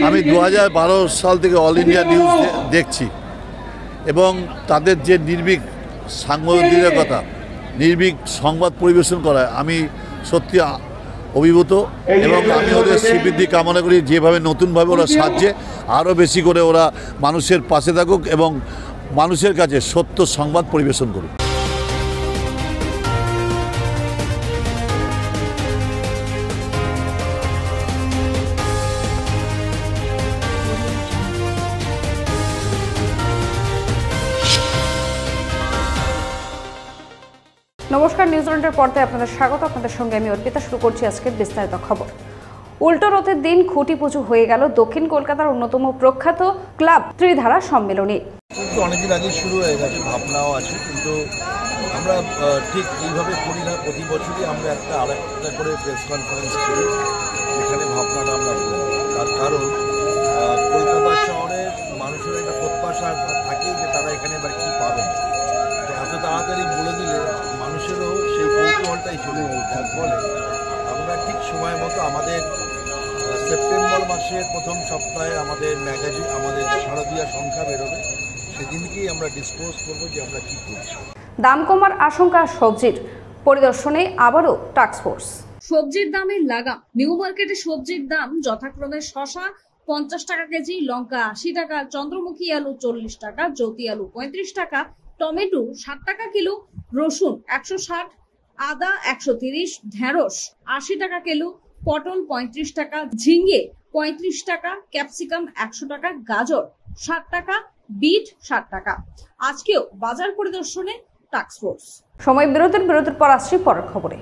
আমি 2012 সাল থেকে অল ইন্ডিয়া নিউজ দেখছি এবং তাদের যে নির্ভীক সাংবাদিকতা নির্ভীক সংবাদ পরিবেশন করায় আমি সত্যি অভিভূত এবং আমি ওদের শ্রীবৃদ্ধি কামনা করি। যেভাবে নতুনভাবে ওরা সাজছে আরও বেশি করে ওরা মানুষের পাশে থাকুক এবং মানুষের কাছে সত্য সংবাদ পরিবেশন করুক। নমস্কার, নিউজিল্যান্ডের পর্দায় আপনাদের স্বাগত। আপনাদের সঙ্গে আমি অর্পিতা। শুরু করছি আজকের বিস্তারিত খবর। উল্টো রথের দিন খুঁটি পুজো হয়ে গেল দক্ষিণ কলকাতার অন্যতম প্রখ্যাত ক্লাব ত্রিধারা সম্মেলনী। কিন্তু অনেকদিন আগে শুরু হয়ে গেছে, ভাবনাও আছে, কিন্তু আমরা ঠিক এইভাবে করি না। প্রতি বছরই আমরা আরেকটা করে প্রেস কনফারেন্স করি, যেখানে ভাবনাটা আমরা বলি। তার কারণ কলকাতা শহরের মানুষের একটা প্রত্যাশা থাকে যে তারা এখানে এবার কী পাবে। এত তাড়াতাড়ি বলে দিলে মানুষেরও সেই কৌতূহলটাই চলে যাবে। যার ফলে আমরা ঠিক সময় মতো আমাদের সেপ্টেম্বর মাসের প্রথম সপ্তাহে আমাদের ম্যাগাজিন, আমাদের শারদীয়া সংখ্যা বেরোবে, সেদিনকেই আমরা ডিসক্লোজ করবো যে আমরা কী করছি। দাম কমার আশঙ্কা সবজির, পরিদর্শনে আবারও টাস্কফোর্স। সবজির দামের লাগাম। নিউ মার্কেটে সবজির দাম যথাক্রমে শসা 50 টাকা কেজি, লঙ্কা 80 টাকা, চন্দ্রমুখী আলু 40 টাকা, জ্যোতি আলু 35 টাকা, টমেটো 60 টাকা কিলো, রসুন 160, আদা 130, ঢেঁড়স 80 টাকা কিলো, পটল 35 টাকা, ঝিঙ্গে 35 টাকা, ক্যাপসিকাম 100 টাকা, গাজর 60 টাকা, বিট 60 টাকা। আজকেও বাজার পরিদর্শনে টাস্কফোর্স। সময় বিরতির পর আসছি পরের খবরে।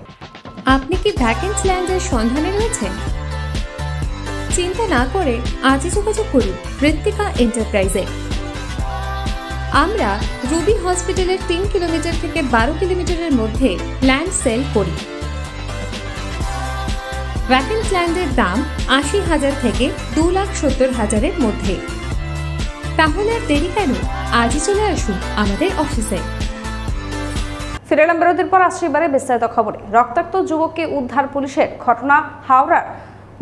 আপনি কি ভ্যাকেন্সি ল্যান্ডের সন্ধানে রয়েছেন? চিন্তা না করে আজই যোগাযোগ করুন ঋত্বিকা এন্টারপ্রাইজে। আমরা রুবি হসপিটালের 3 কিলোমিটার থেকে 12 কিলোমিটারের মধ্যে ল্যান্ড সেল করি। ভ্যাকেন্ট ল্যান্ডের দাম 80,000 থেকে 2,70,000-এর মধ্যে। তাহলে আর দেরি কেন? আজই চলে আসুন আমাদের অফিসে। ফিরে এলাম বিরতির পর। আসছি এবারে বিস্তারিত খবরে। রক্তাক্ত যুবককে উদ্ধার পুলিশের। ঘটনা হাওড়ার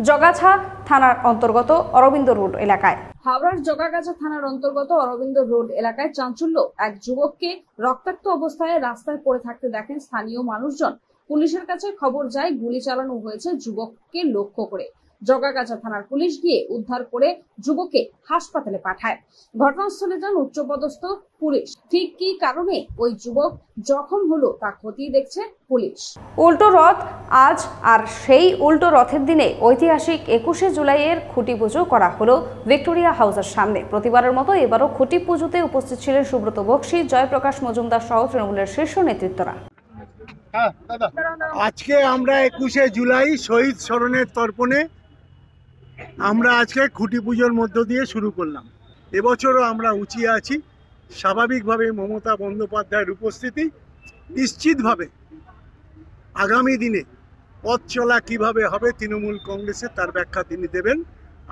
জগাছা থানার অন্তর্গত অরবিন্দ রোড এলাকায়। হাওড়ার জগাগাছা থানার অন্তর্গত অরবিন্দ রোড এলাকায় চাঞ্চল্য। এক যুবককে রক্তাক্ত অবস্থায় রাস্তায় পড়ে থাকতে দেখেন স্থানীয় মানুষজন। পুলিশের কাছে খবর যায় গুলি চালানো হয়েছে যুবককে লক্ষ্য করে। জগাগাছা থানার পুলিশ গিয়ে উদ্ধার করে যুবককে হাসপাতালে পাঠায়। ঘটনাস্থলে যান উচ্চপদস্থ পুলিশ। ঠিক কি কারণে ওই যুবক জখম হলো তা খতিয়ে দেখছে পুলিশ। উল্টো রথ আজ, আর সেই উল্টো রথের দিনে ঐতিহাসিক 21শে জুলাইয়ের খুঁটি পুজো করা হলো ভিক্টোরিয়া হাউসের সামনে। প্রতিবারের মতো এবারও খুঁটি পুজোতে উপস্থিত ছিলেন সুব্রত বক্সী, জয়প্রকাশ মজুমদার সহ তৃণমূলের শীর্ষ নেতৃত্বরা। আজকে আমরা 21শে জুলাই শহীদ স্মরণের তর্পণে আমরা আজকে খুঁটি পুজোর মধ্য দিয়ে শুরু করলাম। এবছরও আমরা উঁচিয়ে আছি। স্বাভাবিকভাবে মমতা বন্দ্যোপাধ্যায়ের উপস্থিতি, নিশ্চিতভাবে আগামী দিনে পথ চলা কীভাবে হবে তৃণমূল কংগ্রেসে তার ব্যাখ্যা তিনি দেবেন।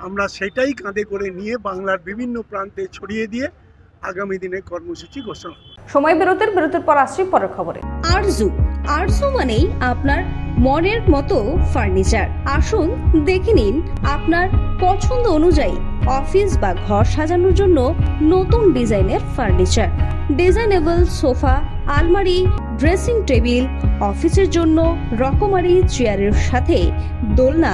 আমরা সেটাই কাঁধে করে নিয়ে বাংলার বিভিন্ন প্রান্তে ছড়িয়ে দিয়ে আগামী দিনে কর্মসূচি ঘোষণা। সময় বিরতির পর আসছি পরের খবরে। আরজু মানেই আপনার মনের মতো ফার্নিচার। আসুন দেখে নিন আপনার পছন্দ অনুযায়ী অফিস বা ঘর সাজানোর জন্য নতুন ডিজাইনের ফার্নিচার। ডিজাইনেবল সোফা, আলমারি, ড্রেসিং টেবিল, অফিসের জন্য রকমারি চেয়ারের সাথে দোলনা,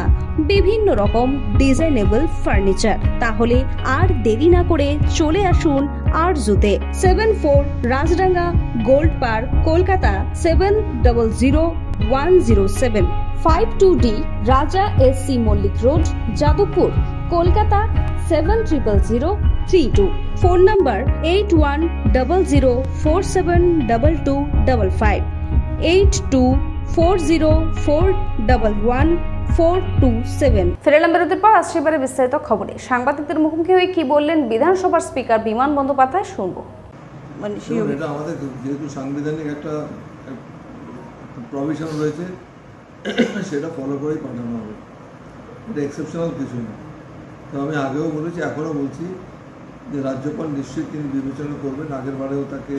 বিভিন্ন রকম ডিজাইনেবল ফার্নিচার। তাহলে আর দেরি না করে চলে আসুন আরজুতে। 74 Rajdanga Gold Park, Kolkata 700107। 52D Raja SC Mallick Road, Jadavpur, Kolkata 700032। Phone number 8100472255, 8240411427। ফিরে এলাম বিরতির পর। আসছি এবারে বিস্তারিত খবরে। সাংবাদিকদের মুখোমুখি হয়ে কি বললেন বিধানসভার স্পিকার বিমান বন্দ্যোপাধ্যায়, শুনবো। এটা আমাদের যেহেতু সাংবিধানিক একটা প্রভিশন রয়েছে, সেটা ফলো করেই পাঠানো হবে। এটা এক্সেপশনাল কিছু না। তো আমি আগেও বলেছি, এখনও বলছি যে রাজ্যপাল নিশ্চিত তিনি বিবেচনা করবেন। আগের বারেও তাকে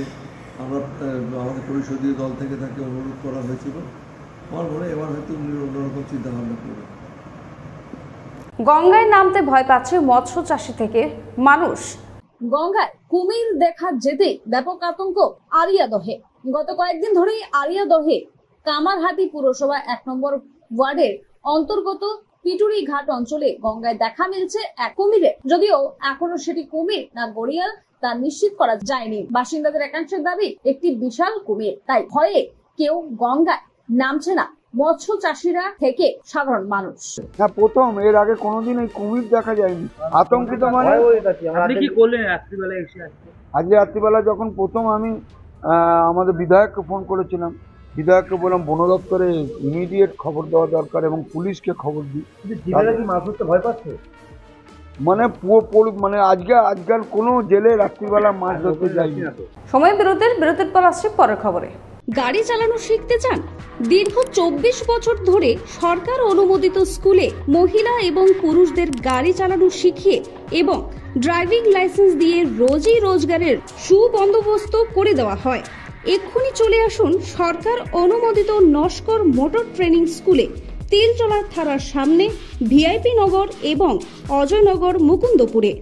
আমাদের পরিষদীয় দল থেকে তাকে অনুরোধ করা হয়েছিল। আমার মনে হয় এবার হয়তো উনি অন্যরকম চিন্তাভাবনা করবেন। গঙ্গায় নামতে ভয় পাচ্ছে মৎস্য চাষি থেকে মানুষ। গঙ্গায় কুমির দেখা যেতে ব্যাপক আতঙ্ক আরিয়াদহে। গত কয়েকদিন ধরেই আরিয়াদহে কামারহাটি পুরসভা 1 নম্বর ওয়ার্ডের অন্তর্গত পিটুরি ঘাট অঞ্চলে গঙ্গায় দেখা মিলছে এক কুমিরের। যদিও এখনো সেটি কুমির না গড়িয়াল তা নিশ্চিত করা যায়নি। বাসিন্দাদের একাংশের দাবি একটি বিশাল কুমির, তাই ভয়ে কেউ গঙ্গায় নামছে না মৎস্য চাষিরা থেকে সাধারণ মানুষ। হ্যাঁ, প্রথম, এর আগে কোনোদিন এই কুমির দেখা যায়নি। আতঙ্কিত মানে আপনি কি করলেন রাত্রিবেলা এসে? আজকে রাত্রিবেলা যখন প্রথম আমি আমাদের বিধায়ককে ফোন করেছিলাম, বিধায়ককে বললাম বন দপ্তরে ইমিডিয়েট খবর দেওয়া দরকার এবং পুলিশকে খবর দিই। কি মাছ ধরতে ভয় পাচ্ছে? মানে আজকাল কোনো জেলে রাত্রিবেলা মাছ ধরতে যায়নি। সময় বিরতির পর আসছে পরের খবরে। গাড়ি চালানো শিখতে চান? দীর্ঘ 24 বছর ধরে সরকার অনুমোদিত স্কুলে মহিলা এবং পুরুষদের গাড়ি চালানো শিখিয়ে এবং ড্রাইভিং লাইসেন্স দিয়ে রোজই রোজগারের সুবন্দোবস্ত করে দেওয়া হয়। এক্ষুনি চলে আসুন সরকার অনুমোদিত নস্কর মোটর ট্রেনিং স্কুলে, তিলচলা থানার সামনে, ভিআইপি নগর এবং অজয়নগর, মুকুন্দপুরে।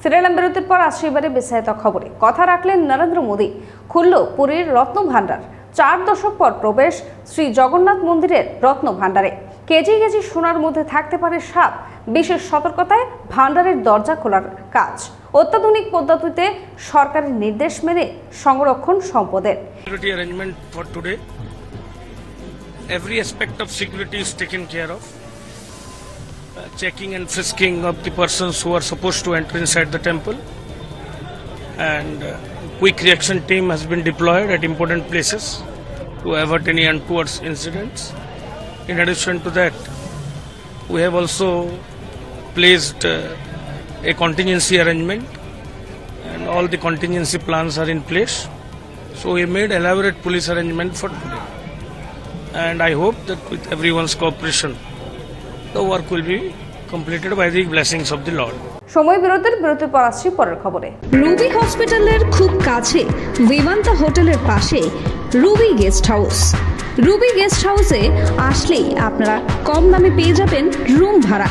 ফিরে এলাম বিরতির পর। আসছে এবারে বিস্তারিত খবরে। কথা রাখলেন নরেন্দ্র মোদী, খুলল পুরীর রত্ন ভাণ্ডার। 4 দশক পর প্রবেশ শ্রী জগন্নাথ মন্দিরের রত্ন ভাণ্ডারে। কেজি কেজি সোনার মধ্যে থাকতে পারে সাপ। বিশেষ সতর্কতায় ভাণ্ডারের দরজা খোলার কাজ। অত্যাধুনিক পদ্ধতিতে সরকারের নির্দেশ মেনে সংরক্ষণ সম্পদের। Security arrangement for today. Every aspect of security is taken care of. Checking and frisking of the persons who are supposed to enter inside the temple, and quick reaction team has been deployed at important places to avert any untoward incidents. In addition to that, we have also placed a contingency arrangement, and all the contingency plans are in place. So we made elaborate police arrangement for today, and I hope that with everyone's cooperation the work will be completed by the blessings of the Lord. সময় বিরতির পর আসছি পরের খবরে। Ruby হসপিটালের খুব কাছে বিমান্তা হোটেলের পাশে Ruby guest house. Ruby guest হাউসে আসলেই আপনারা কম দামে পেয়ে যাবেন রুম ভাড়া।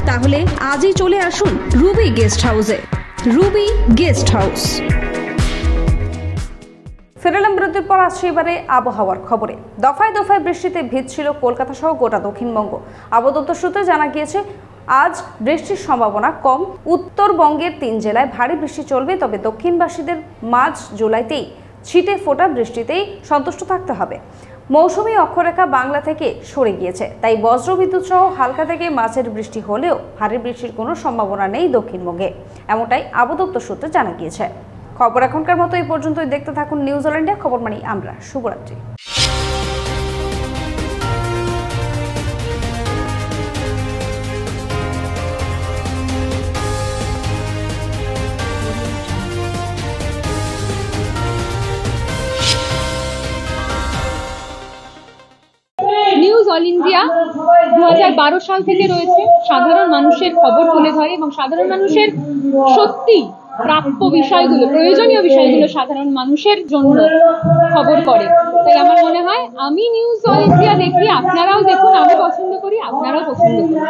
তাহলে আজই চলে আসুন রুবি গেস্ট হাউসে। Ruby guest house. ফিরেলাম বিরতির পর আসছে এবারে আবহাওয়ার খবরে। দফায় দফায় বৃষ্টিতে ভিজছিল কলকাতা সহ গোটা দক্ষিণবঙ্গ। আবহাওয়া দপ্তর সূত্রে জানা গিয়েছে আজ বৃষ্টির সম্ভাবনা কম। উত্তরবঙ্গের 3 জেলায় ভারী বৃষ্টি চলবে, তবে দক্ষিণবাসীদের মার্চ জুলাইতেই ছিটে ফোটা বৃষ্টিতেই সন্তুষ্ট থাকতে হবে। মৌসুমী অক্ষরেখা বাংলা থেকে সরে গিয়েছে, তাই বজ্রবিদ্যুৎ সহ হালকা থেকে মাঝের বৃষ্টি হলেও ভারী বৃষ্টির কোনো সম্ভাবনা নেই দক্ষিণবঙ্গে, এমনটাই আবহাওয়া দপ্তর সূত্রে জানা গিয়েছে। খবর এখনকার মতো এই পর্যন্তই। দেখতে থাকুন নিউজ অল ইন্ডিয়া। খবর মানি আমরা। শুভরাত্রি। নিউজ অল ইন্ডিয়া 2012 সাল থেকে রয়েছে। সাধারণ মানুষের খবর তুলে ধরে এবং সাধারণ মানুষের সত্যি প্রাপ্য বিষয়গুলো, প্রয়োজনীয় বিষয়গুলো সাধারণ মানুষের জন্য খবর করে। তাই আমার মনে হয় আমি নিউজ অল ইন্ডিয়া দেখি, আপনারাও দেখুন। আমি পছন্দ করি, আপনারাও পছন্দ করুন।